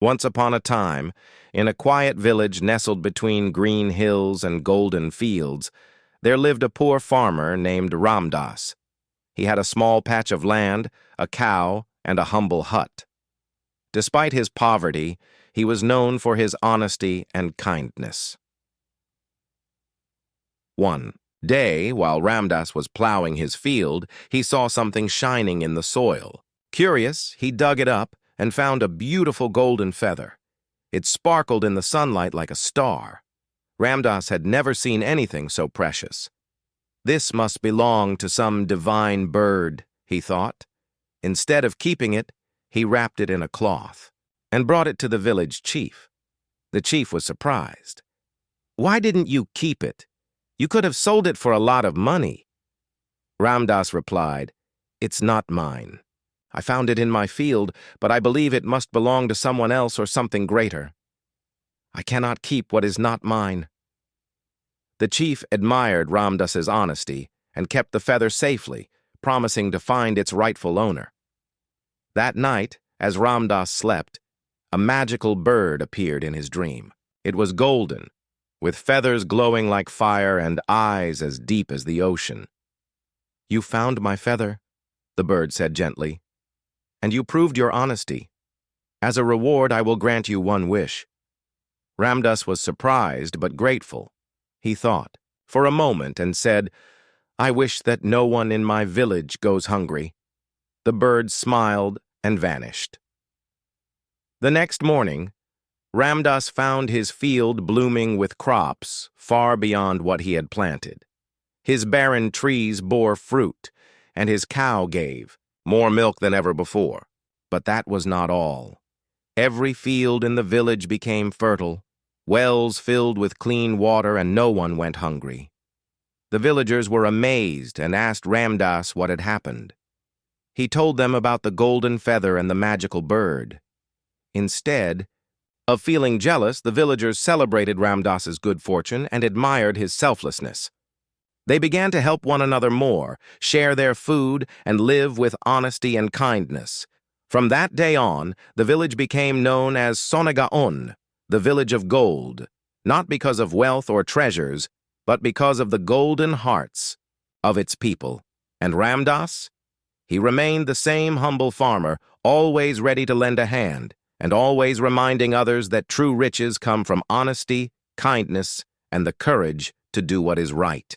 Once upon a time, in a quiet village nestled between green hills and golden fields, there lived a poor farmer named Ramdas. He had a small patch of land, a cow, and a humble hut. Despite his poverty, he was known for his honesty and kindness. One day, while Ramdas was plowing his field, he saw something shining in the soil. Curious, he dug it up and found a beautiful golden feather. It sparkled in the sunlight like a star. Ramdas had never seen anything so precious. This must belong to some divine bird, he thought. Instead of keeping it, he wrapped it in a cloth and brought it to the village chief. The chief was surprised. "Why didn't you keep it? You could have sold it for a lot of money." Ramdas replied, "It's not mine. I found it in my field, but I believe it must belong to someone else or something greater. I cannot keep what is not mine." The chief admired Ramdas's honesty and kept the feather safely, promising to find its rightful owner. That night, as Ramdas slept, a magical bird appeared in his dream. It was golden, with feathers glowing like fire and eyes as deep as the ocean. "You found my feather," the bird said gently, "and you proved your honesty. As a reward, I will grant you one wish." Ramdas was surprised but grateful. He thought for a moment and said, "I wish that no one in my village goes hungry." The bird smiled and vanished. The next morning, Ramdas found his field blooming with crops far beyond what he had planted. His barren trees bore fruit, and his cow gave more milk than ever before. But that was not all. Every field in the village became fertile, wells filled with clean water, and no one went hungry. The villagers were amazed and asked Ramdas what had happened. He told them about the golden feather and the magical bird. Instead of feeling jealous, the villagers celebrated Ramdas's good fortune and admired his selflessness. They began to help one another more, share their food, and live with honesty and kindness. From that day on, the village became known as Sonagaon, the village of gold, not because of wealth or treasures, but because of the golden hearts of its people. And Ramdas? He remained the same humble farmer, always ready to lend a hand, and always reminding others that true riches come from honesty, kindness, and the courage to do what is right.